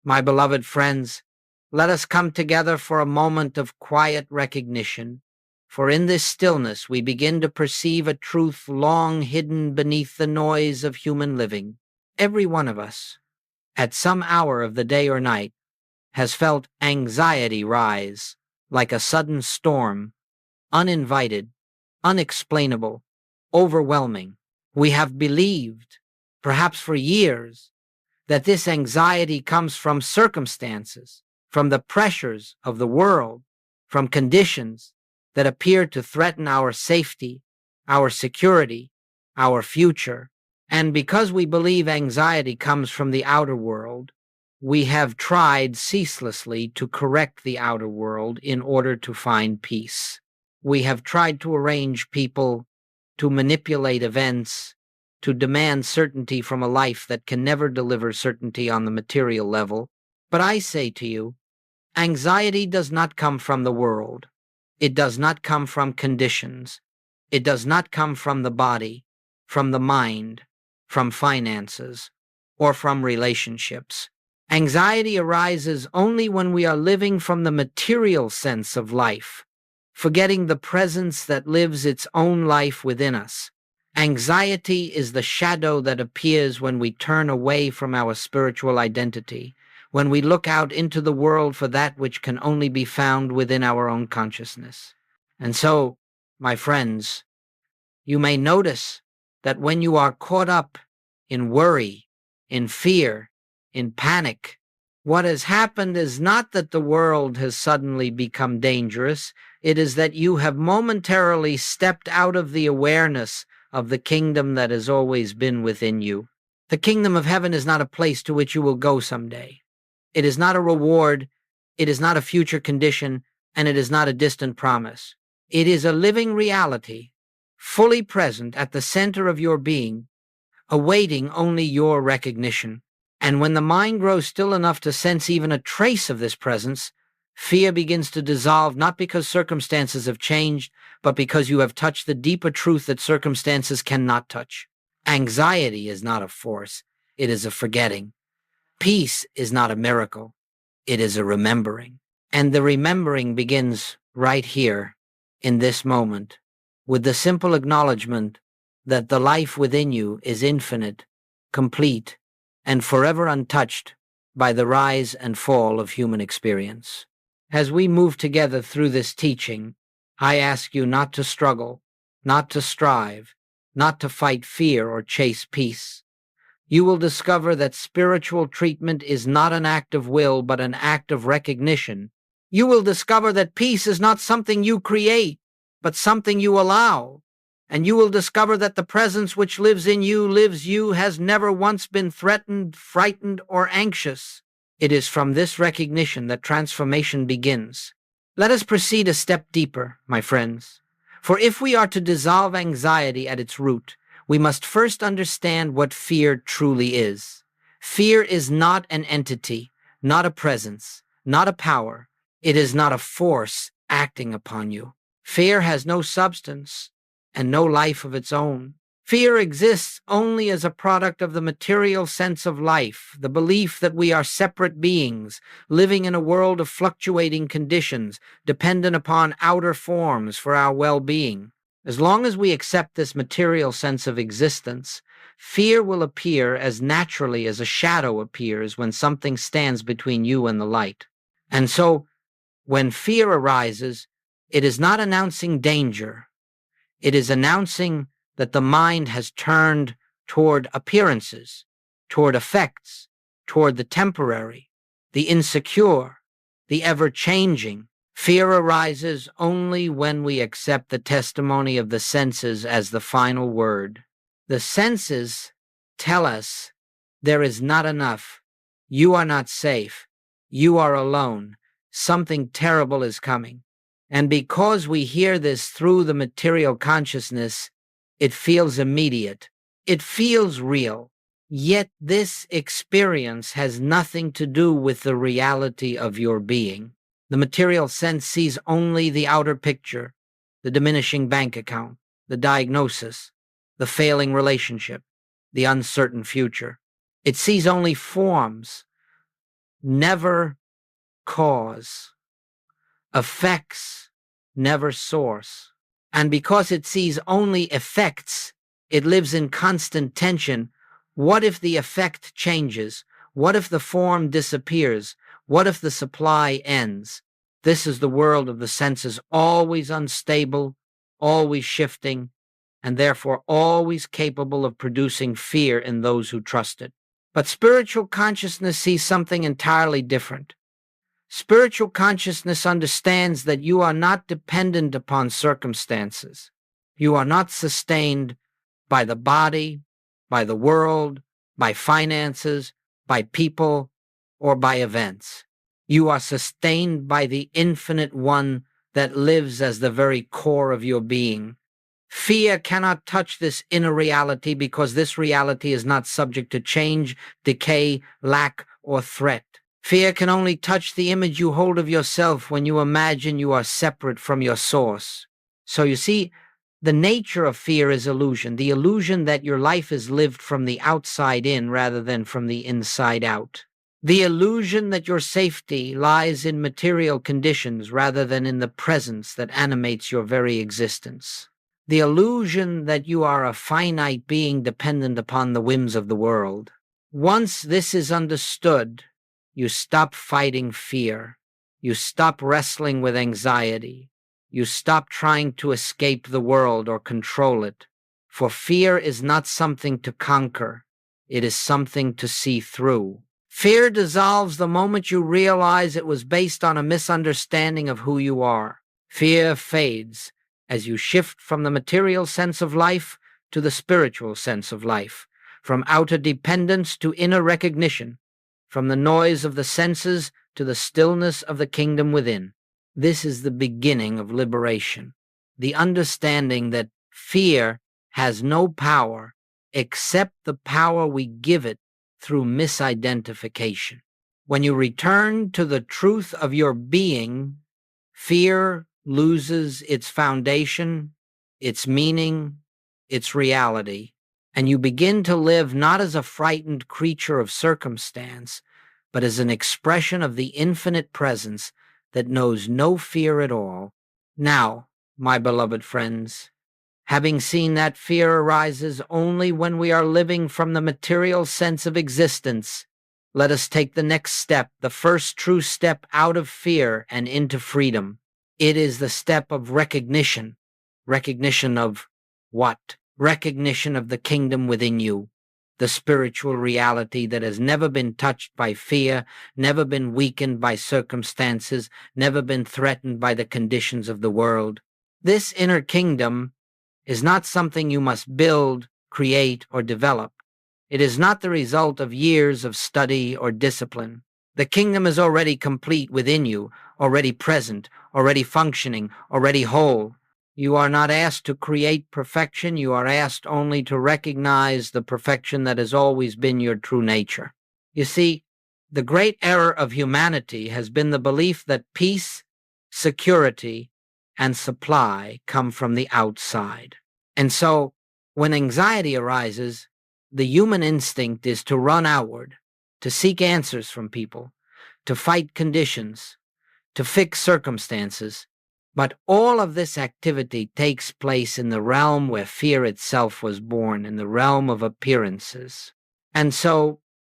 My beloved friends, let us come together for a moment of quiet recognition, for in this stillness we begin to perceive a truth long hidden beneath the noise of human living. Every one of us, at some hour of the day or night, has felt anxiety rise like a sudden storm, uninvited, unexplainable, overwhelming. We have believed, perhaps for years, that this anxiety comes from circumstances, from the pressures of the world, from conditions that appear to threaten our safety, our security, our future. And because we believe anxiety comes from the outer world, we have tried ceaselessly to correct the outer world in order to find peace. We have tried to arrange people, to manipulate events, to demand certainty from a life that can never deliver certainty on the material level. But I say to you, anxiety does not come from the world. It does not come from conditions. It does not come from the body, from the mind, from finances, or from relationships. Anxiety arises only when we are living from the material sense of life, forgetting the presence that lives its own life within us. Anxiety is the shadow that appears when we turn away from our spiritual identity, when we look out into the world for that which can only be found within our own consciousness. And so, my friends, you may notice that when you are caught up in worry, in fear, in panic, what has happened is not that the world has suddenly become dangerous. It is that you have momentarily stepped out of the awareness of the kingdom that has always been within you. The kingdom of heaven is not a place to which you will go someday. It is not a reward, it is not a future condition, and it is not a distant promise. It is a living reality, fully present at the center of your being, awaiting only your recognition. And when the mind grows still enough to sense even a trace of this presence, fear begins to dissolve, not because circumstances have changed, but because you have touched the deeper truth that circumstances cannot touch. Anxiety is not a force, it is a forgetting. Peace is not a miracle, it is a remembering. And the remembering begins right here, in this moment, with the simple acknowledgement that the life within you is infinite, complete, and forever untouched by the rise and fall of human experience. As we move together through this teaching, I ask you not to struggle, not to strive, not to fight fear or chase peace. You will discover that spiritual treatment is not an act of will, but an act of recognition. You will discover that peace is not something you create, but something you allow. And you will discover that the presence which lives in you, lives you, has never once been threatened, frightened, or anxious. It is from this recognition that transformation begins. Let us proceed a step deeper, my friends. For if we are to dissolve anxiety at its root, we must first understand what fear truly is. Fear is not an entity, not a presence, not a power. It is not a force acting upon you. Fear has no substance and no life of its own. Fear exists only as a product of the material sense of life, the belief that we are separate beings, living in a world of fluctuating conditions, dependent upon outer forms for our well-being. As long as we accept this material sense of existence, fear will appear as naturally as a shadow appears when something stands between you and the light. And so, when fear arises, it is not announcing danger. It is announcing that the mind has turned toward appearances, toward effects, toward the temporary, the insecure, the ever-changing. Fear arises only when we accept the testimony of the senses as the final word. The senses tell us there is not enough. You are not safe. You are alone. Something terrible is coming. And because we hear this through the material consciousness, it feels immediate. It feels real. Yet this experience has nothing to do with the reality of your being. The material sense sees only the outer picture, the diminishing bank account, the diagnosis, the failing relationship, the uncertain future. It sees only forms, never cause, effects never source. And because it sees only effects, it lives in constant tension. What if the effect changes? What if the form disappears? What if the supply ends? This is the world of the senses, always unstable, always shifting, and therefore always capable of producing fear in those who trust it. But spiritual consciousness sees something entirely different. Spiritual consciousness understands that you are not dependent upon circumstances. You are not sustained by the body, by the world, by finances, by people, or by events. You are sustained by the infinite one that lives as the very core of your being. Fear cannot touch this inner reality because this reality is not subject to change, decay, lack, or threat. Fear can only touch the image you hold of yourself when you imagine you are separate from your source. So you see, the nature of fear is illusion, the illusion that your life is lived from the outside in rather than from the inside out. The illusion that your safety lies in material conditions rather than in the presence that animates your very existence. The illusion that you are a finite being dependent upon the whims of the world. Once this is understood, you stop fighting fear. You stop wrestling with anxiety. You stop trying to escape the world or control it. For fear is not something to conquer. It is something to see through. Fear dissolves the moment you realize it was based on a misunderstanding of who you are. Fear fades as you shift from the material sense of life to the spiritual sense of life, from outer dependence to inner recognition, from the noise of the senses to the stillness of the kingdom within. This is the beginning of liberation, the understanding that fear has no power except the power we give it through misidentification. When you return to the truth of your being, fear loses its foundation, its meaning, its reality, and you begin to live not as a frightened creature of circumstance, but as an expression of the infinite presence that knows no fear at all. Now, my beloved friends, having seen that fear arises only when we are living from the material sense of existence, let us take the next step, the first true step out of fear and into freedom. It is the step of recognition. Recognition of what? Recognition of the kingdom within you, the spiritual reality that has never been touched by fear, never been weakened by circumstances, never been threatened by the conditions of the world. This inner kingdom is not something you must build, create, or develop. It is not the result of years of study or discipline. The kingdom is already complete within you, already present, already functioning, already whole. You are not asked to create perfection. You are asked only to recognize the perfection that has always been your true nature. You see, the great error of humanity has been the belief that peace, security, and supply come from the outside. And so, when anxiety arises, the human instinct is to run outward, to seek answers from people, to fight conditions, to fix circumstances. But all of this activity takes place in the realm where fear itself was born, in the realm of appearances. And so,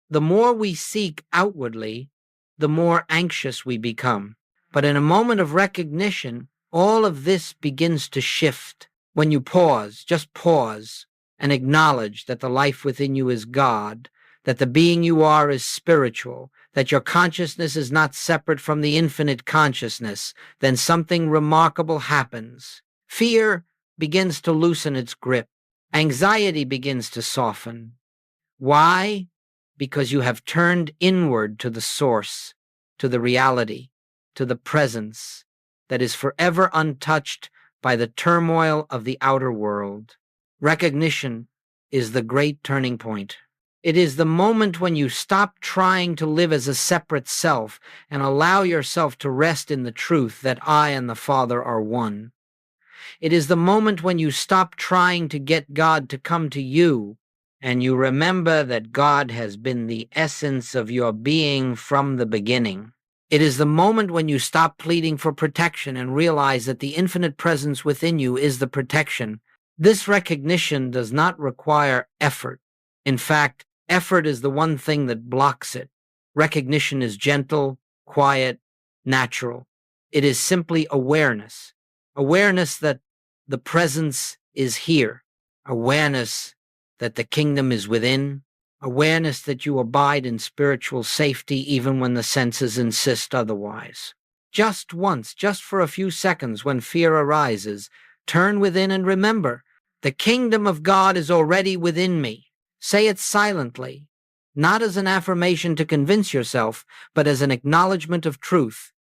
the more we seek outwardly, the more anxious we become. But in a moment of recognition, all of this begins to shift. When you pause, just pause, and acknowledge that the life within you is God, that the being you are is spiritual, that your consciousness is not separate from the infinite consciousness, then something remarkable happens. Fear begins to loosen its grip. Anxiety begins to soften. Why? Because you have turned inward to the source, to the reality, to the presence that is forever untouched by the turmoil of the outer world. Recognition is the great turning point. It is the moment when you stop trying to live as a separate self and allow yourself to rest in the truth that I and the Father are one. It is the moment when you stop trying to get God to come to you and you remember that God has been the essence of your being from the beginning. It is the moment when you stop pleading for protection and realize that the infinite presence within you is the protection. This recognition does not require effort. In fact, effort is the one thing that blocks it. Recognition is gentle, quiet, natural. It is simply awareness. Awareness that the presence is here. Awareness that the kingdom is within. Awareness that you abide in spiritual safety even when the senses insist otherwise. Just once, just for a few seconds when fear arises, turn within and remember, the kingdom of God is already within me. Say it silently, not as an affirmation to convince yourself, but as an acknowledgement of truth.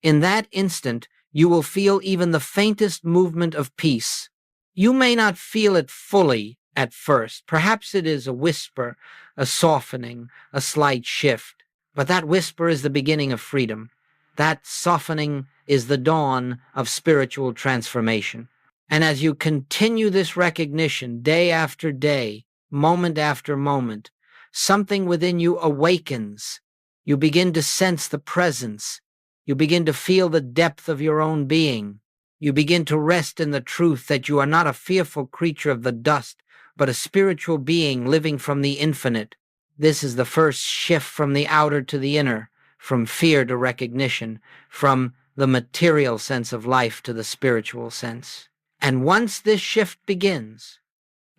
In that instant, you will feel even the faintest movement of peace. You may not feel it fully at first. Perhaps it is a whisper, a softening, a slight shift. But that whisper is the beginning of freedom. That softening is the dawn of spiritual transformation. And as you continue this recognition day after day, moment after moment, something within you awakens. You begin to sense the presence. You begin to feel the depth of your own being. You begin to rest in the truth that you are not a fearful creature of the dust, but a spiritual being living from the infinite. This is the first shift from the outer to the inner, from fear to recognition, from the material sense of life to the spiritual sense. And once this shift begins,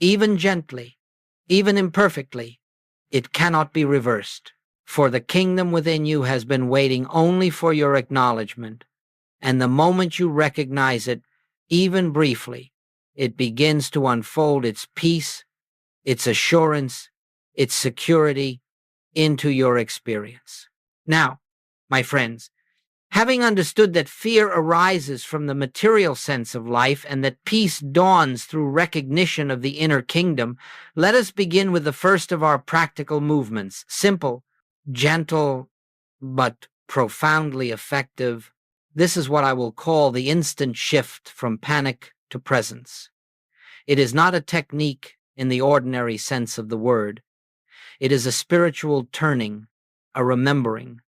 even gently, even imperfectly, it cannot be reversed, for the kingdom within you has been waiting only for your acknowledgement, and the moment you recognize it, even briefly, it begins to unfold its peace, its assurance, its security into your experience. Now, my friends, having understood that fear arises from the material sense of life and that peace dawns through recognition of the inner kingdom, let us begin with the first of our practical movements, simple, gentle, but profoundly effective. This is what I will call the instant shift from panic to presence. It is not a technique in the ordinary sense of the word. It is a spiritual turning, a remembering,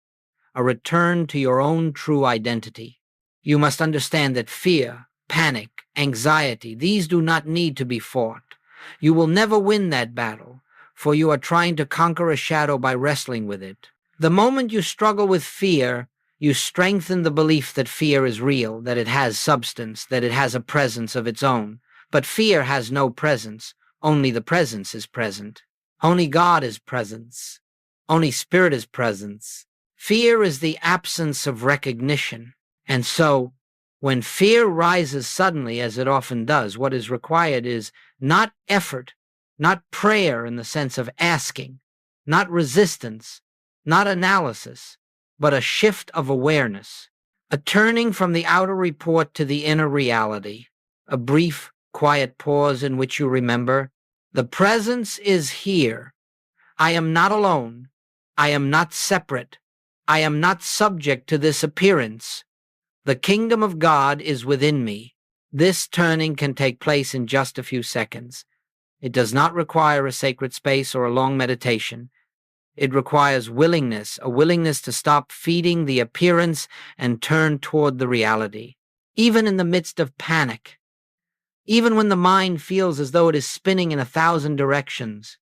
a return to your own true identity. You must understand that fear, panic, anxiety, these do not need to be fought. You will never win that battle, for you are trying to conquer a shadow by wrestling with it. The moment you struggle with fear, you strengthen the belief that fear is real, that it has substance, that it has a presence of its own. But fear has no presence. Only the presence is present. Only God is presence. Only Spirit is presence. Fear is the absence of recognition. And so, when fear rises suddenly, as it often does, what is required is not effort, not prayer in the sense of asking, not resistance, not analysis, but a shift of awareness, a turning from the outer report to the inner reality, a brief, quiet pause in which you remember, the presence is here. I am not alone. I am not separate. I am not subject to this appearance. The kingdom of God is within me. This turning can take place in just a few seconds. It does not require a sacred space or a long meditation. It requires willingness, a willingness to stop feeding the appearance and turn toward the reality. Even in the midst of panic, even when the mind feels as though it is spinning in 1,000 directions,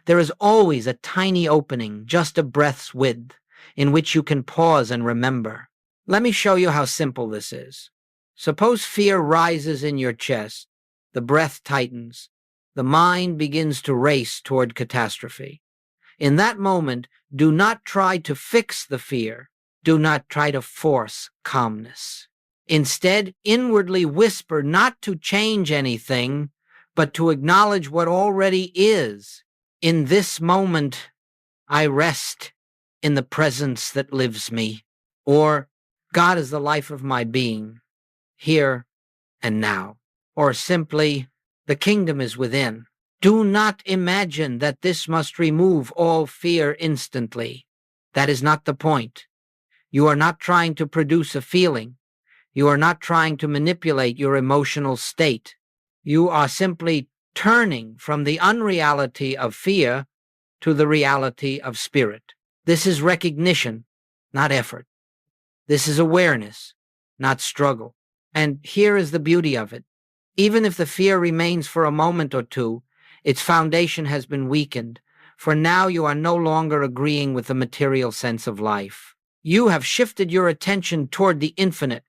there is always a tiny opening, just a breath's width, in which you can pause and remember. Let me show you how simple this is. Suppose fear rises in your chest, the breath tightens, the mind begins to race toward catastrophe. In that moment, do not try to fix the fear. Do not try to force calmness. Instead, inwardly whisper not to change anything, but to acknowledge what already is. In this moment, I rest in the presence that lives me. Or, God is the life of my being, here and now. Or simply, the kingdom is within. Do not imagine that this must remove all fear instantly. That is not the point. You are not trying to produce a feeling. You are not trying to manipulate your emotional state. You are simply turning from the unreality of fear to the reality of spirit. This is recognition, not effort. This is awareness, not struggle. And here is the beauty of it. Even if the fear remains for a moment or two, its foundation has been weakened, for now you are no longer agreeing with the material sense of life. You have shifted your attention toward the infinite,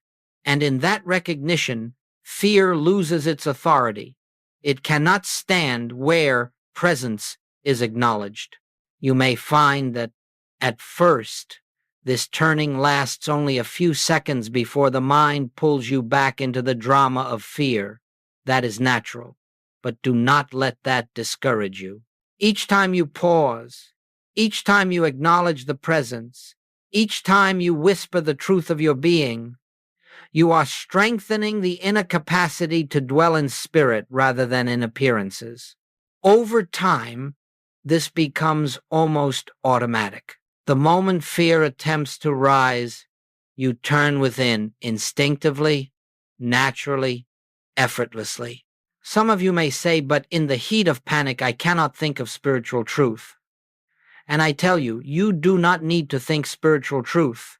and in that recognition, fear loses its authority. It cannot stand where presence is acknowledged. You may find that at first, this turning lasts only a few seconds before the mind pulls you back into the drama of fear. That is natural, but do not let that discourage you. Each time you pause, each time you acknowledge the presence, each time you whisper the truth of your being, you are strengthening the inner capacity to dwell in spirit rather than in appearances. Over time, this becomes almost automatic. The moment fear attempts to rise, you turn within instinctively, naturally, effortlessly. Some of you may say, but in the heat of panic, I cannot think of spiritual truth. And I tell you, you do not need to think spiritual truth.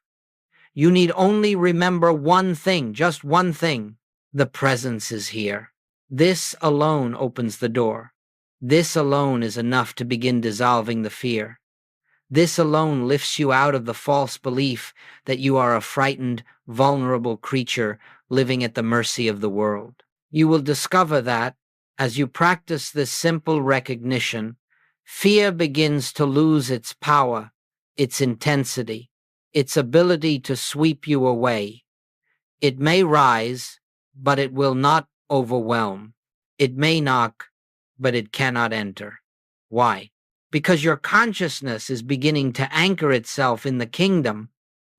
You need only remember one thing, just one thing. The presence is here. This alone opens the door. This alone is enough to begin dissolving the fear. This alone lifts you out of the false belief that you are a frightened, vulnerable creature living at the mercy of the world. You will discover that, as you practice this simple recognition, fear begins to lose its power, its intensity, its ability to sweep you away. It may rise, but it will not overwhelm. It may knock, but it cannot enter. Why? Because your consciousness is beginning to anchor itself in the kingdom,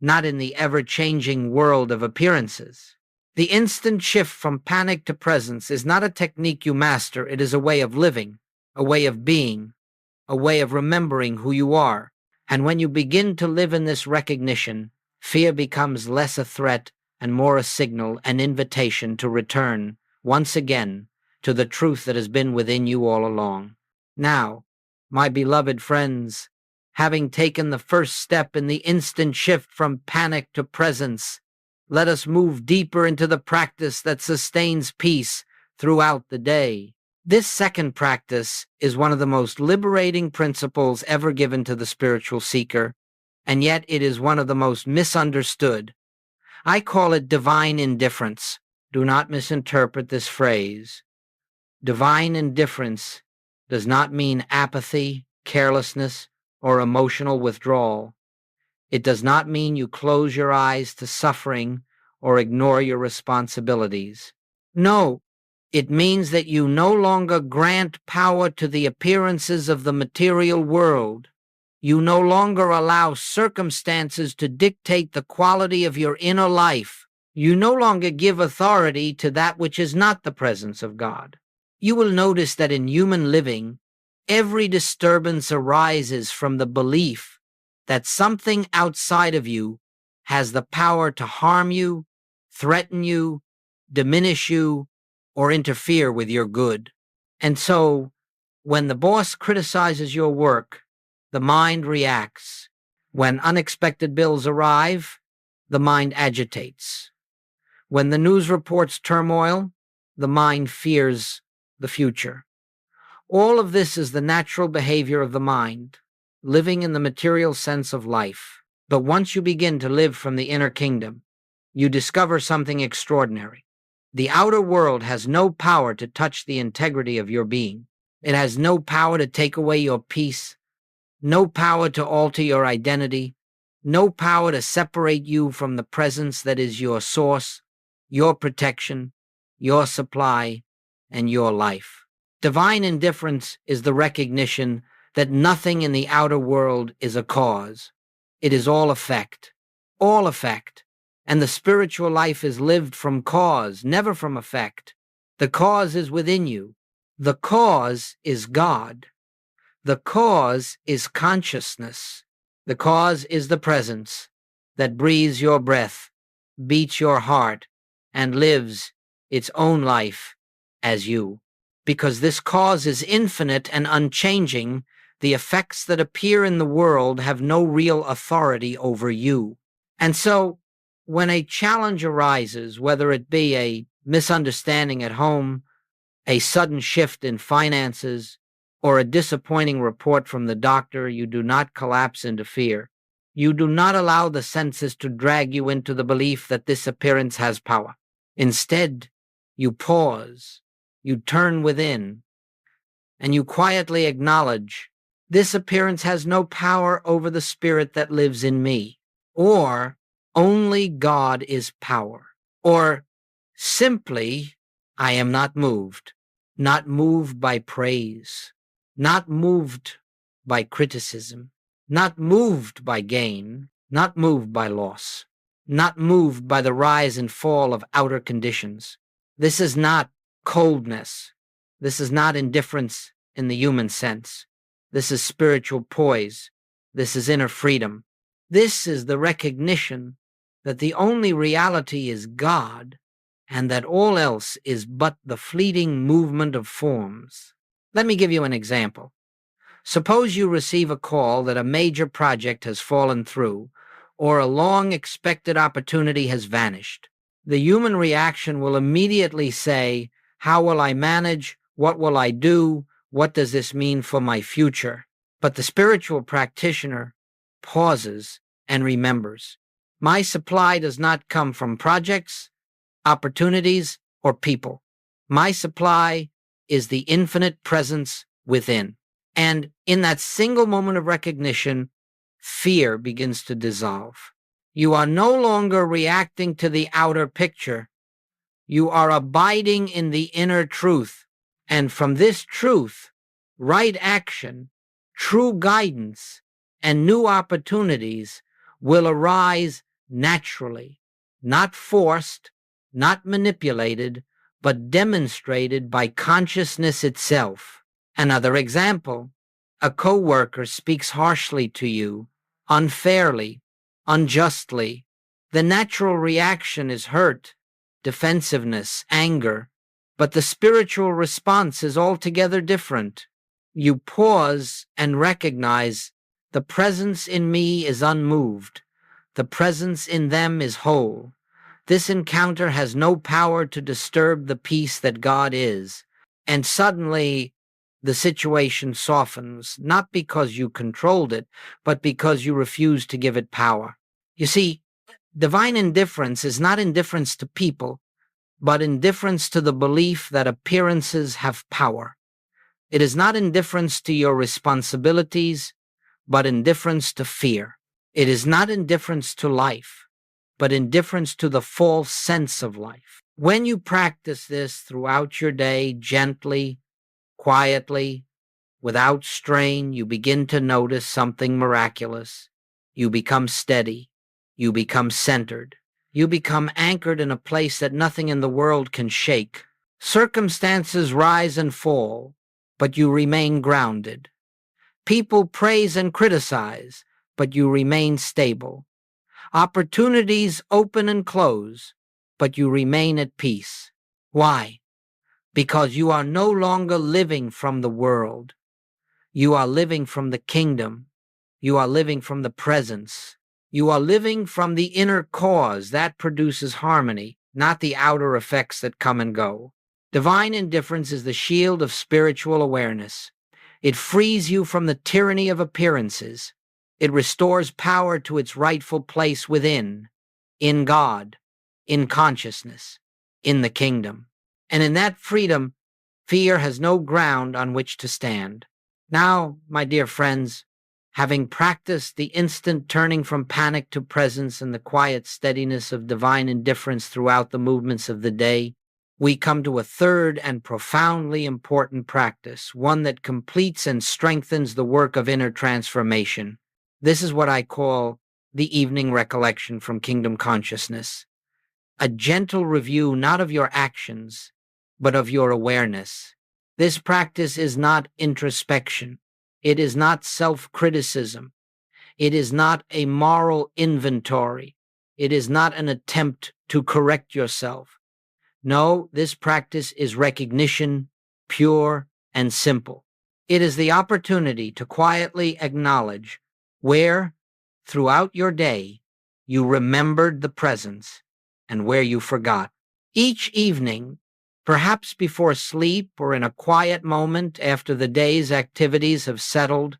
not in the ever-changing world of appearances. The instant shift from panic to presence is not a technique you master, it is a way of living, a way of being, a way of remembering who you are. And when you begin to live in this recognition, fear becomes less a threat and more a signal, an invitation to return, once again, to the truth that has been within you all along. Now, my beloved friends, having taken the first step in the instant shift from panic to presence, let us move deeper into the practice that sustains peace throughout the day. This second practice is one of the most liberating principles ever given to the spiritual seeker, and yet it is one of the most misunderstood. I call it divine indifference. Do not misinterpret this phrase. Divine indifference does not mean apathy, carelessness, or emotional withdrawal. It does not mean you close your eyes to suffering or ignore your responsibilities. No, it means that you no longer grant power to the appearances of the material world. You no longer allow circumstances to dictate the quality of your inner life. You no longer give authority to that which is not the presence of God. You will notice that in human living, every disturbance arises from the belief that something outside of you has the power to harm you, threaten you, diminish you, or interfere with your good. And so, when the boss criticizes your work, the mind reacts. When unexpected bills arrive, the mind agitates. When the news reports turmoil, the mind fears the future. All of this is the natural behavior of the mind, living in the material sense of life. But once you begin to live from the inner kingdom, you discover something extraordinary. The outer world has no power to touch the integrity of your being. It has no power to take away your peace, no power to alter your identity, no power to separate you from the presence that is your source, your protection, your supply, and your life. Divine indifference is the recognition that nothing in the outer world is a cause. It is all effect, and the spiritual life is lived from cause, never from effect. The cause is within you. The cause is God. The cause is consciousness. The cause is the presence that breathes your breath, beats your heart, and lives its own life as you. Because this cause is infinite and unchanging, the effects that appear in the world have no real authority over you. And so, when a challenge arises, whether it be a misunderstanding at home, a sudden shift in finances, or a disappointing report from the doctor, you do not collapse into fear. You do not allow the senses to drag you into the belief that this appearance has power. Instead, you pause, you turn within, and you quietly acknowledge, this appearance has no power over the spirit that lives in me. Or, only God is power. Or, simply, I am not moved by praise, not moved by criticism, not moved by gain, not moved by loss, not moved by the rise and fall of outer conditions. This is not coldness. This is not indifference in the human sense. This is spiritual poise. This is inner freedom. This is the recognition that the only reality is God, and that all else is but the fleeting movement of forms. Let me give you an example. Suppose you receive a call that a major project has fallen through, or a long-expected opportunity has vanished. The human reaction will immediately say, how will I manage? What will I do? What does this mean for my future? But the spiritual practitioner pauses and remembers. My supply does not come from projects, opportunities, or people. My supply is the infinite presence within. And in that single moment of recognition, fear begins to dissolve. You are no longer reacting to the outer picture. You are abiding in the inner truth. And from this truth, right action, true guidance, and new opportunities will arise naturally, not forced, not manipulated, but demonstrated by consciousness itself. Another example, a coworker speaks harshly to you, unfairly, unjustly. The natural reaction is hurt, defensiveness, anger, but the spiritual response is altogether different. You pause and recognize the presence in me is unmoved. The presence in them is whole. This encounter has no power to disturb the peace that God is. And suddenly, the situation softens, not because you controlled it, but because you refused to give it power. You see, divine indifference is not indifference to people, but indifference to the belief that appearances have power. It is not indifference to your responsibilities, but indifference to fear. It is not indifference to life, but indifference to the false sense of life. When you practice this throughout your day, gently, quietly, without strain, you begin to notice something miraculous. You become steady. You become centered. You become anchored in a place that nothing in the world can shake. Circumstances rise and fall, but you remain grounded. People praise and criticize, but you remain stable. Opportunities open and close, but you remain at peace. Why? Because you are no longer living from the world. You are living from the kingdom. You are living from the presence. You are living from the inner cause that produces harmony, not the outer effects that come and go. Divine indifference is the shield of spiritual awareness. It frees you from the tyranny of appearances. It restores power to its rightful place within, in God, in consciousness, in the kingdom. And in that freedom, fear has no ground on which to stand. Now, my dear friends, having practiced the instant turning from panic to presence and the quiet steadiness of divine indifference throughout the movements of the day, we come to a third and profoundly important practice, one that completes and strengthens the work of inner transformation. This is what I call the evening recollection from Kingdom Consciousness, a gentle review not of your actions, but of your awareness. This practice is not introspection. It is not self-criticism. It is not a moral inventory. It is not an attempt to correct yourself. No, this practice is recognition, pure, and simple. It is the opportunity to quietly acknowledge where, throughout your day, you remembered the presence and where you forgot. Each evening, perhaps before sleep or in a quiet moment after the day's activities have settled,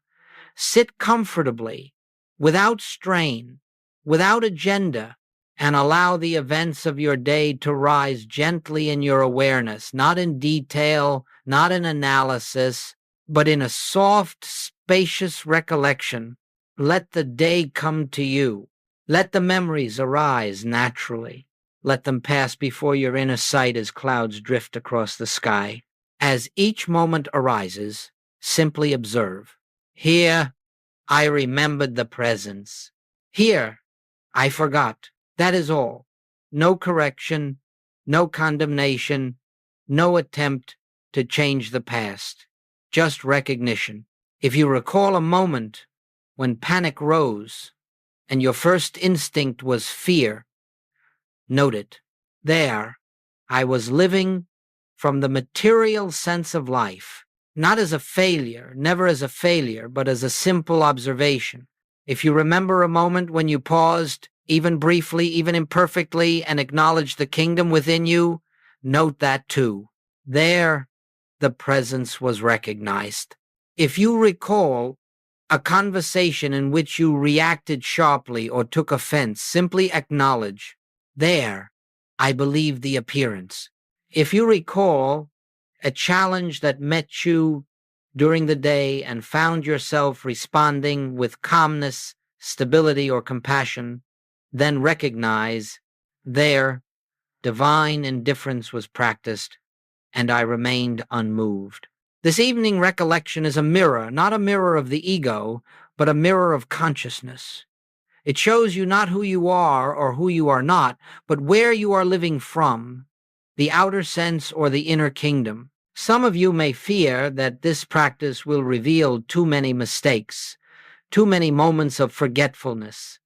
sit comfortably, without strain, without agenda, and allow the events of your day to rise gently in your awareness, not in detail, not in analysis, but in a soft, spacious recollection. Let the day come to you. Let the memories arise naturally. Let them pass before your inner sight as clouds drift across the sky. As each moment arises, simply observe. Here, I remembered the presence. Here, I forgot. That is all. No correction, no condemnation, no attempt to change the past. Just recognition. If you recall a moment when panic rose and your first instinct was fear, note it. There, I was living from the material sense of life, not as a failure, never as a failure, but as a simple observation. If you remember a moment when you paused, even briefly, even imperfectly, and acknowledged the kingdom within you, note that too. There, the presence was recognized. If you recall a conversation in which you reacted sharply or took offense, simply acknowledge, there, I believe the appearance. If you recall a challenge that met you during the day and found yourself responding with calmness, stability, or compassion, then recognize, there, divine indifference was practiced, and I remained unmoved. This evening recollection is a mirror, not a mirror of the ego, but a mirror of consciousness. It shows you not who you are or who you are not, but where you are living from, the outer sense or the inner kingdom. Some of you may fear that this practice will reveal too many mistakes, too many moments of forgetfulness.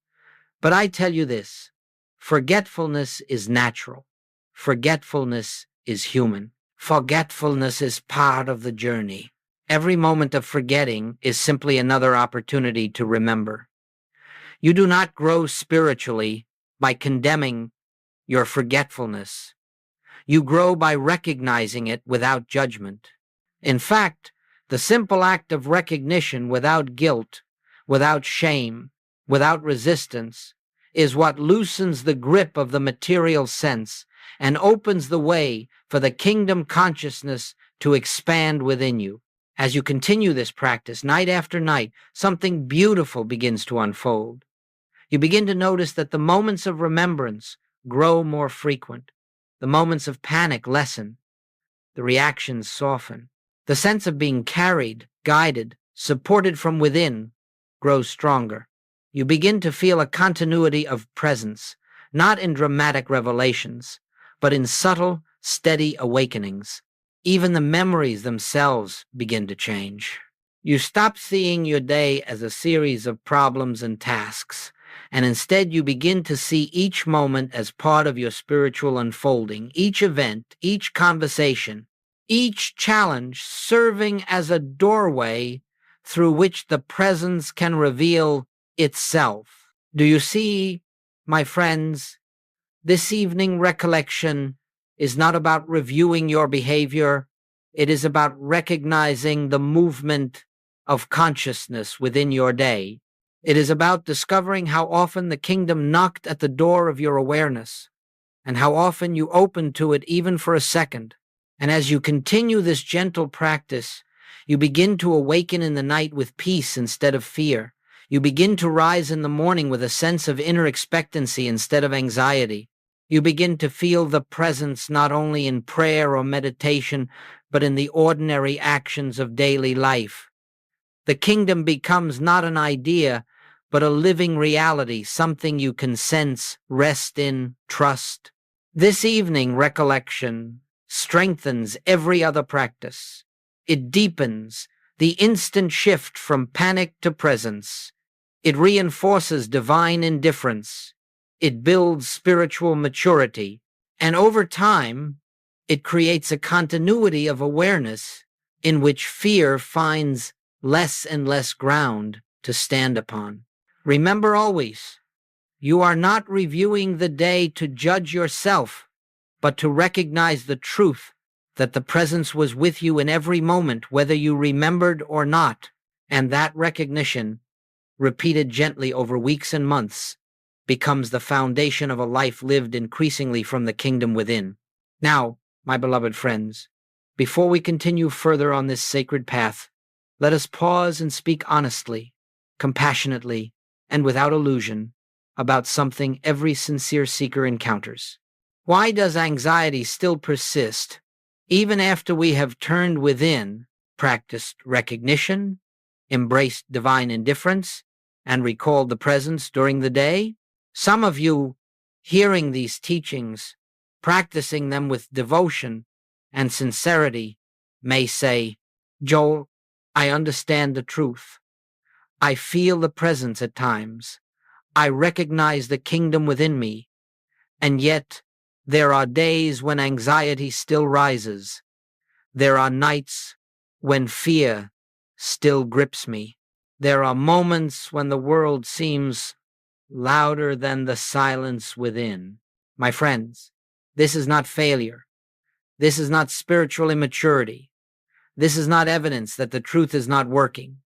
But I tell you this, forgetfulness is natural. Forgetfulness is human. Forgetfulness is part of the journey. Every moment of forgetting is simply another opportunity to remember. You do not grow spiritually by condemning your forgetfulness. You grow by recognizing it without judgment. In fact, the simple act of recognition without guilt, without shame, without resistance, is what loosens the grip of the material sense and opens the way for the kingdom consciousness to expand within you. As you continue this practice night after night, something beautiful begins to unfold. You begin to notice that the moments of remembrance grow more frequent. The moments of panic lessen. The reactions soften. The sense of being carried, guided, supported from within grows stronger. You begin to feel a continuity of presence, not in dramatic revelations, but in subtle, steady awakenings. Even the memories themselves begin to change. You stop seeing your day as a series of problems and tasks, and instead you begin to see each moment as part of your spiritual unfolding, each event, each conversation, each challenge serving as a doorway through which the presence can reveal itself. Do you see, my friends? This evening recollection is not about reviewing your behavior. It is about recognizing the movement of consciousness within your day. It is about discovering how often the kingdom knocked at the door of your awareness, and how often you opened to it even for a second. And as you continue this gentle practice, you begin to awaken in the night with peace instead of fear. You begin to rise in the morning with a sense of inner expectancy instead of anxiety. You begin to feel the presence not only in prayer or meditation, but in the ordinary actions of daily life. The kingdom becomes not an idea, but a living reality, something you can sense, rest in, trust. This evening recollection strengthens every other practice. It deepens the instant shift from panic to presence. It reinforces divine indifference. It builds spiritual maturity. And over time, It creates a continuity of awareness in which fear finds less and less ground to stand upon. Remember always, you are not reviewing the day to judge yourself, but to recognize the truth that the presence was with you in every moment, whether you remembered or not. And that recognition, repeated gently over weeks and months, becomes the foundation of a life lived increasingly from the kingdom within. Now, my beloved friends, before we continue further on this sacred path, let us pause and speak honestly, compassionately, and without illusion about something every sincere seeker encounters. Why does anxiety still persist, even after we have turned within, practiced recognition, embraced divine indifference, and recalled the presence during the day? Some of you, hearing these teachings, practicing them with devotion and sincerity, may say, "Joel, I understand the truth. I feel the presence at times. I recognize the kingdom within me. And yet, there are days when anxiety still rises. There are nights when fear still grips me. There are moments when the world seems louder than the silence within." My friends, this is not failure. This is not spiritual immaturity. This is not evidence that the truth is not working.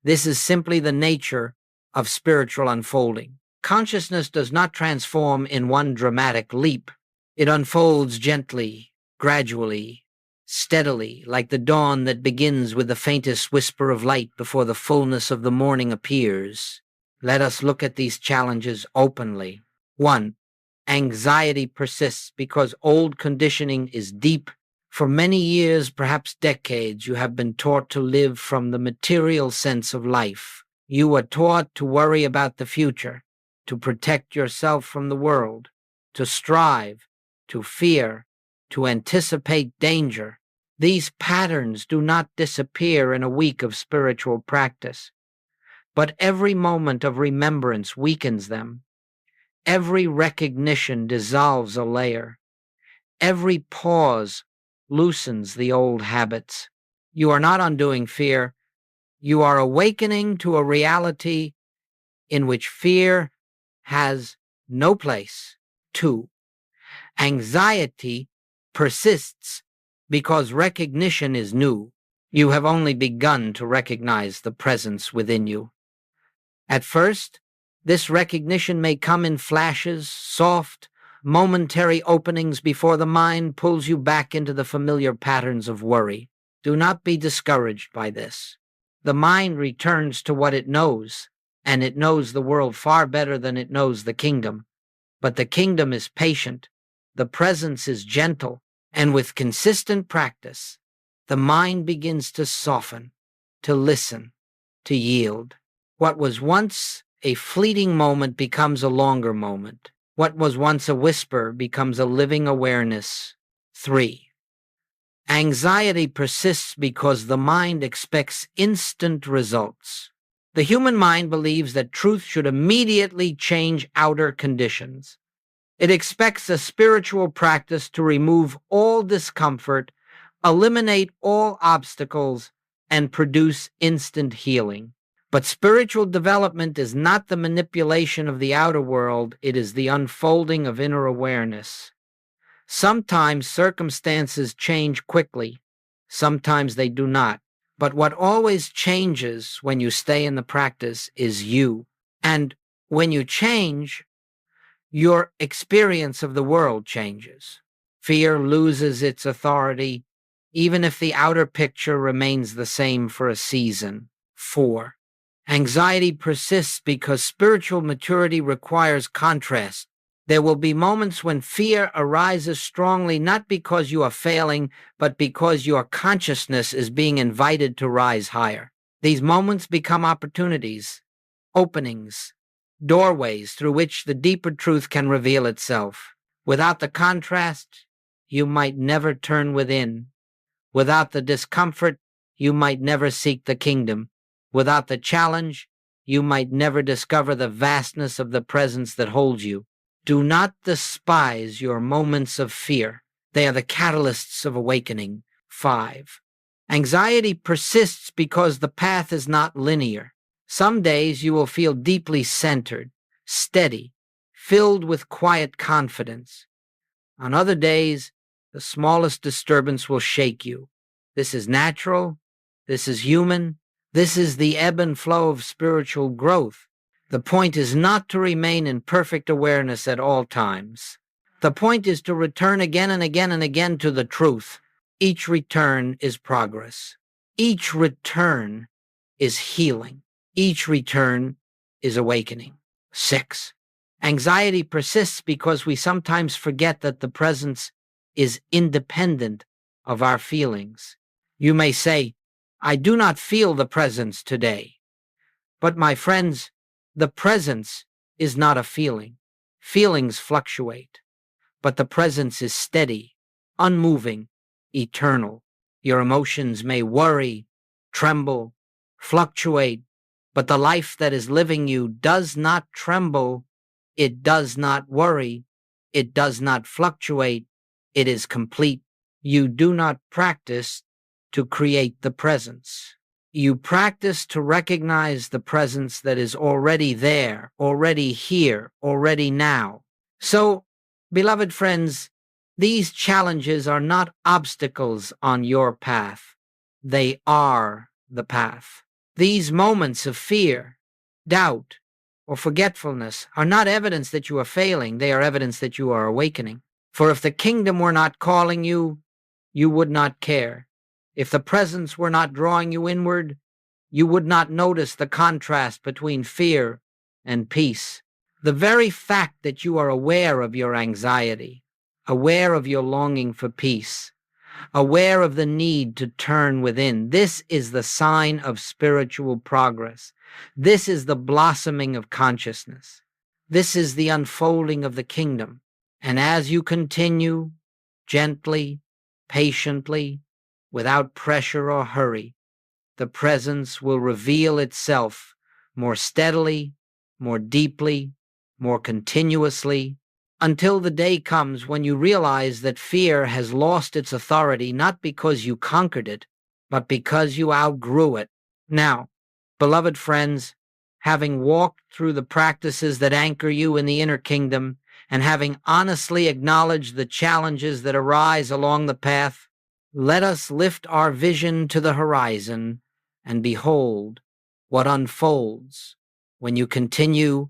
This is simply the nature of spiritual unfolding. Consciousness does not transform in one dramatic leap. It unfolds gently, gradually, steadily, like the dawn that begins with the faintest whisper of light before the fullness of the morning appears. Let us look at these challenges openly. 1. Anxiety persists because old conditioning is deep. For many years, perhaps decades, you have been taught to live from the material sense of life. You are taught to worry about the future, to protect yourself from the world, to strive, to fear, to anticipate danger. These patterns do not disappear in a week of spiritual practice, but every moment of remembrance weakens them. Every recognition dissolves a layer. Every pause loosens the old habits. You are not undoing fear. You are awakening to a reality in which fear has no place. 2. Anxiety persists because recognition is new. You have only begun to recognize the presence within you. At first, this recognition may come in flashes, soft, momentary openings before the mind pulls you back into the familiar patterns of worry. Do not be discouraged by this. The mind returns to what it knows, and it knows the world far better than it knows the kingdom. But the kingdom is patient, the presence is gentle, and with consistent practice, the mind begins to soften, to listen, to yield. What was once a fleeting moment becomes a longer moment. What was once a whisper becomes a living awareness. 3. Anxiety persists because the mind expects instant results. The human mind believes that truth should immediately change outer conditions. It expects a spiritual practice to remove all discomfort, eliminate all obstacles, and produce instant healing. But spiritual development is not the manipulation of the outer world, it is the unfolding of inner awareness. Sometimes circumstances change quickly, sometimes they do not. But what always changes when you stay in the practice is you. And when you change, your experience of the world changes. Fear loses its authority, even if the outer picture remains the same for a season. 4. Anxiety persists because spiritual maturity requires contrast. There will be moments when fear arises strongly, not because you are failing, but because your consciousness is being invited to rise higher. These moments become opportunities, openings, doorways through which the deeper truth can reveal itself. Without the contrast, you might never turn within. Without the discomfort, you might never seek the kingdom. Without the challenge, you might never discover the vastness of the presence that holds you. Do not despise your moments of fear. They are the catalysts of awakening. 5. Anxiety persists because the path is not linear. Some days you will feel deeply centered, steady, filled with quiet confidence. On other days, the smallest disturbance will shake you. This is natural. This is human. This is the ebb and flow of spiritual growth. The point is not to remain in perfect awareness at all times. The point is to return again and again and again to the truth. Each return is progress. Each return is healing. Each return is awakening. 6. Anxiety persists because we sometimes forget that the presence is independent of our feelings. You may say, I do not feel the presence today. But my friends, the presence is not a feeling. Feelings fluctuate, but the presence is steady, unmoving, eternal. Your emotions may worry, tremble, fluctuate, but the life that is living you does not tremble, it does not worry, it does not fluctuate, it is complete. You do not practice to create the presence. You practice to recognize the presence that is already there, already here, already now. So, beloved friends, these challenges are not obstacles on your path. They are the path. These moments of fear, doubt, or forgetfulness are not evidence that you are failing. They are evidence that you are awakening. For if the kingdom were not calling you, you would not care. If the presence were not drawing you inward, you would not notice the contrast between fear and peace. The very fact that you are aware of your anxiety, aware of your longing for peace, aware of the need to turn within, this is the sign of spiritual progress. This is the blossoming of consciousness. This is the unfolding of the kingdom. And as you continue, gently, patiently, without pressure or hurry, the presence will reveal itself more steadily, more deeply, more continuously, until the day comes when you realize that fear has lost its authority not because you conquered it, but because you outgrew it. Now, beloved friends, having walked through the practices that anchor you in the inner kingdom, and having honestly acknowledged the challenges that arise along the path, let us lift our vision to the horizon and behold what unfolds when you continue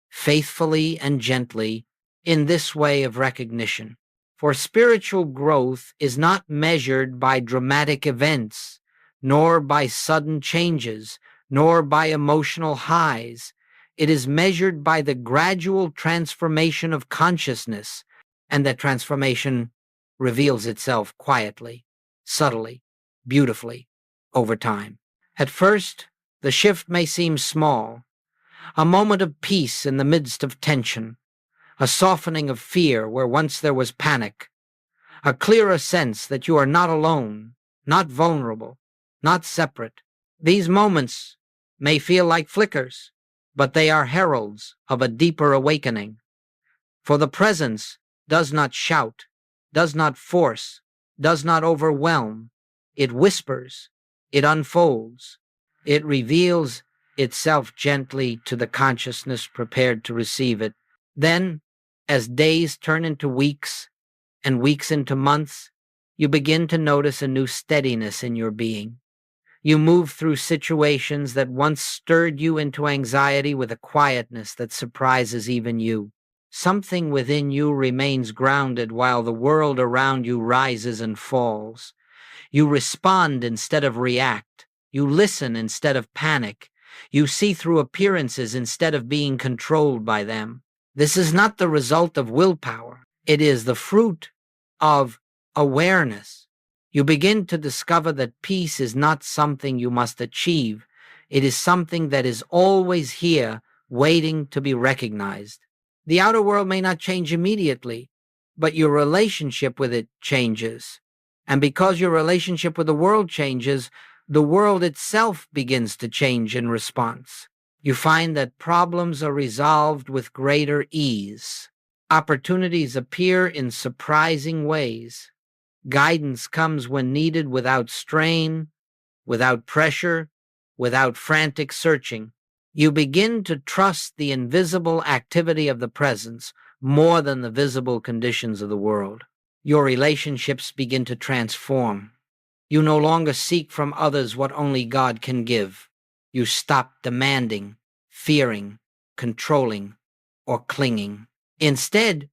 faithfully and gently in this way of recognition. For spiritual growth is not measured by dramatic events, nor by sudden changes, nor by emotional highs. It is measured by the gradual transformation of consciousness, and that transformation reveals itself quietly, subtly, beautifully, over time. At first, the shift may seem small, a moment of peace in the midst of tension, a softening of fear where once there was panic, a clearer sense that you are not alone, not vulnerable, not separate. These moments may feel like flickers, but they are heralds of a deeper awakening. For the presence does not shout, does not force, does not overwhelm. It whispers, it unfolds, it reveals itself gently to the consciousness prepared to receive it. Then, as days turn into weeks and weeks into months, you begin to notice a new steadiness in your being. You move through situations that once stirred you into anxiety with a quietness that surprises even you. Something within you remains grounded while the world around you rises and falls. You respond instead of react. You listen instead of panic. You see through appearances instead of being controlled by them. This is not the result of willpower. It is the fruit of awareness. You begin to discover that peace is not something you must achieve. It is something that is always here, waiting to be recognized. The outer world may not change immediately, but your relationship with it changes. And because your relationship with the world changes, the world itself begins to change in response. You find that problems are resolved with greater ease. Opportunities appear in surprising ways. Guidance comes when needed without strain, without pressure, without frantic searching. You begin to trust the invisible activity of the presence more than the visible conditions of the world. Your relationships begin to transform. You no longer seek from others what only God can give. You stop demanding, fearing, controlling, or clinging. Instead,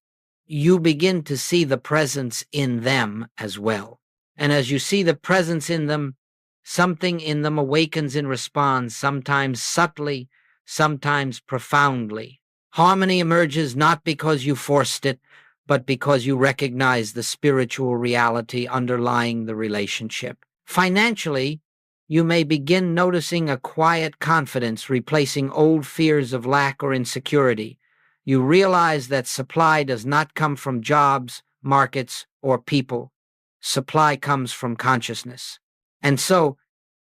you begin to see the presence in them as well. And as you see the presence in them, something in them awakens in response, sometimes subtly, sometimes profoundly. Harmony emerges not because you forced it, but because you recognize the spiritual reality underlying the relationship. Financially, you may begin noticing a quiet confidence replacing old fears of lack or insecurity. You realize that supply does not come from jobs, markets, or people. Supply comes from consciousness. And so,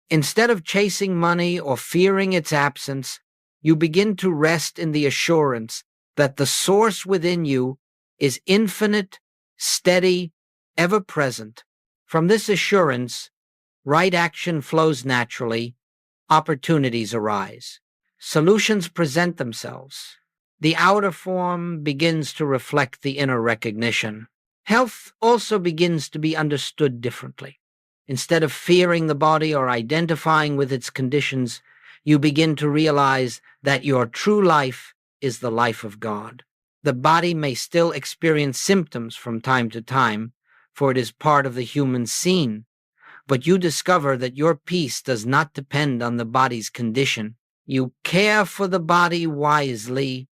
instead of chasing money or fearing its absence, you begin to rest in the assurance that the source within you is infinite, steady, ever present. From this assurance, right action flows naturally, opportunities arise, solutions present themselves. The outer form begins to reflect the inner recognition. Health also begins to be understood differently. Instead of fearing the body or identifying with its conditions, you begin to realize that your true life is the life of God. The body may still experience symptoms from time to time, for it is part of the human scene, but you discover that your peace does not depend on the body's condition. You care for the body wisely,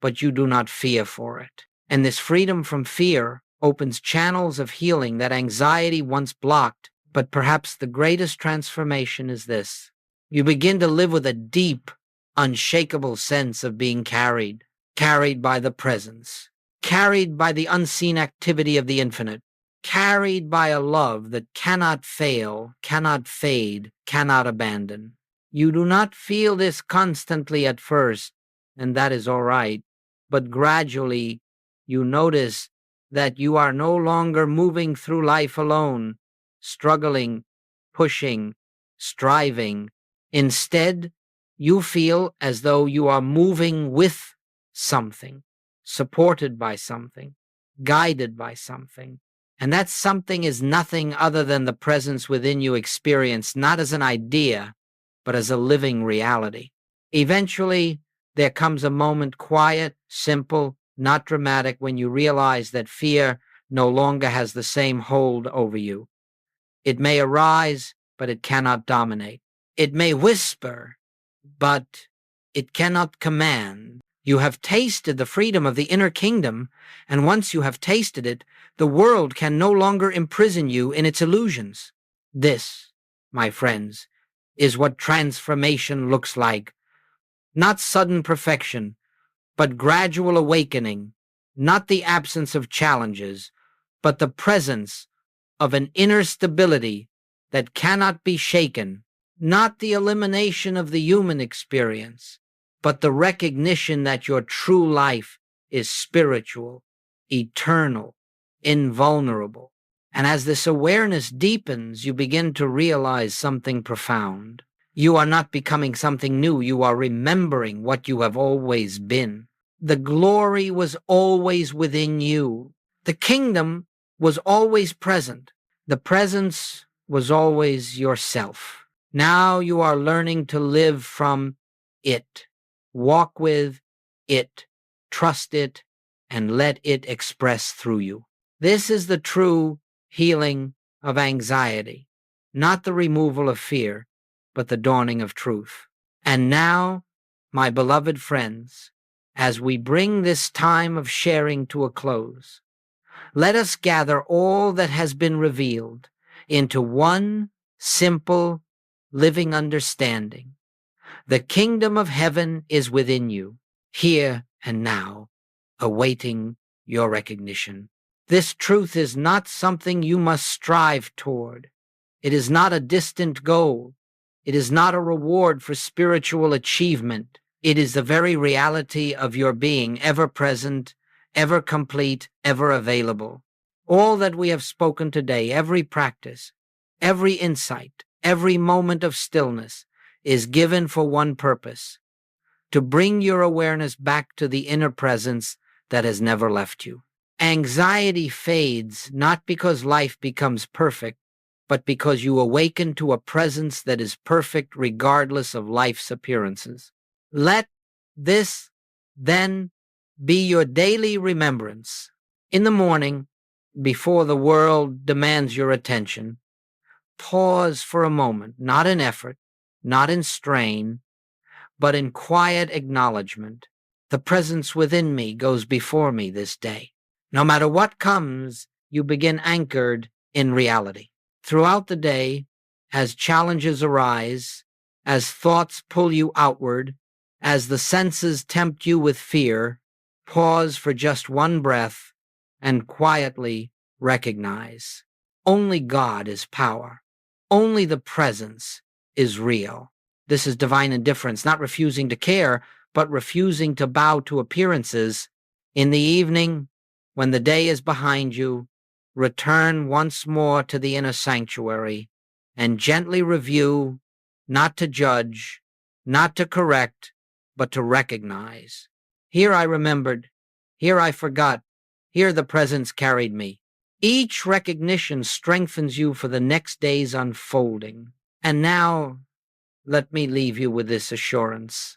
but you do not fear for it. And this freedom from fear opens channels of healing that anxiety once blocked. But perhaps the greatest transformation is this. You begin to live with a deep, unshakable sense of being carried by the presence, carried by the unseen activity of the infinite, carried by a love that cannot fail, cannot fade, cannot abandon. You do not feel this constantly at first, and that is all right, but gradually you notice that you are no longer moving through life alone, struggling, pushing, striving. Instead, you feel as though you are moving with something, supported by something, guided by something. And that something is nothing other than the presence within you experienced not as an idea, but as a living reality. Eventually, there comes a moment quiet, simple, not dramatic, when you realize that fear no longer has the same hold over you. It may arise, but it cannot dominate. It may whisper, but it cannot command. You have tasted the freedom of the inner kingdom, and once you have tasted it, the world can no longer imprison you in its illusions. This, my friends, is what transformation looks like. Not sudden perfection, but gradual awakening. Not the absence of challenges, but the presence of an inner stability that cannot be shaken. Not the elimination of the human experience, but the recognition that your true life is spiritual, eternal, invulnerable. And as this awareness deepens, you begin to realize something profound. You are not becoming something new. You are remembering what you have always been. The glory was always within you. The kingdom was always present. The presence was always yourself. Now you are learning to live from it, walk with it, trust it, and let it express through you. This is the true healing of anxiety, not the removal of fear, but the dawning of truth. And now, my beloved friends, as we bring this time of sharing to a close, let us gather all that has been revealed into one simple, living understanding. The kingdom of heaven is within you, here and now, awaiting your recognition. This truth is not something you must strive toward. It is not a distant goal. It is not a reward for spiritual achievement. It is the very reality of your being, ever present, ever complete, ever available. All that we have spoken today, every practice, every insight, every moment of stillness is given for one purpose: to bring your awareness back to the inner presence that has never left you. Anxiety fades not because life becomes perfect, but because you awaken to a presence that is perfect regardless of life's appearances. Let this, then, be your daily remembrance. In the morning, before the world demands your attention, pause for a moment, not in effort, not in strain, but in quiet acknowledgement. The presence within me goes before me this day. No matter what comes, you begin anchored in reality. Throughout the day, as challenges arise, as thoughts pull you outward, as the senses tempt you with fear, pause for just one breath and quietly recognize: only God is power. Only the presence is real. This is divine indifference, not refusing to care, but refusing to bow to appearances. In the evening, when the day is behind you, return once more to the inner sanctuary and gently review, not to judge, not to correct, but to recognize. Here I remembered, here I forgot, here the presence carried me. Each recognition strengthens you for the next day's unfolding. And now, let me leave you with this assurance,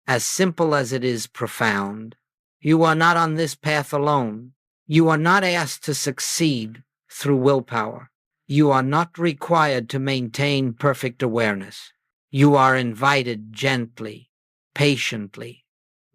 as simple as it is profound. You are not on this path alone. You are not asked to succeed through willpower. You are not required to maintain perfect awareness. You are invited gently, patiently,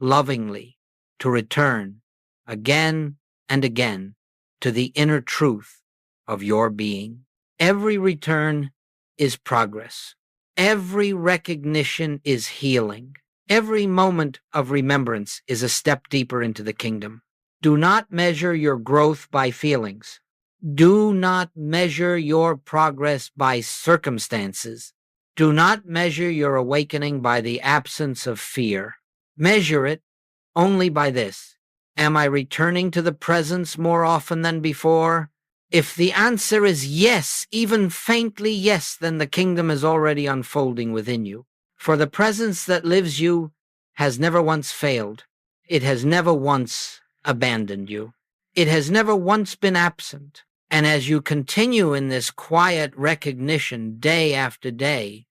lovingly to return again and again to the inner truth of your being. Every return is progress. Every recognition is healing. Every moment of remembrance is a step deeper into the kingdom. Do not measure your growth by feelings. Do not measure your progress by circumstances. Do not measure your awakening by the absence of fear. Measure it only by this: am I returning to the presence more often than before? If the answer is yes, even faintly yes, then the kingdom is already unfolding within you. For the presence that lives you has never once failed. It has never once abandoned you. It has never once been absent. And as you continue in this quiet recognition day after day,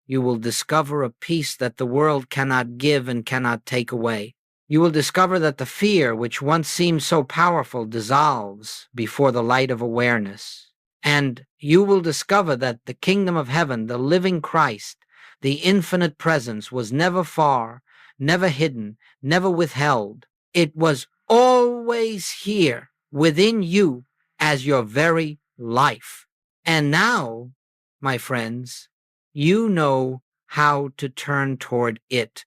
you will discover a peace that the world cannot give and cannot take away. You will discover that the fear which once seemed so powerful dissolves before the light of awareness. And you will discover that the kingdom of heaven, the living Christ, the infinite presence, was never far, never hidden, never withheld. It was always here within you as your very life. And now, my friends, you know how to turn toward it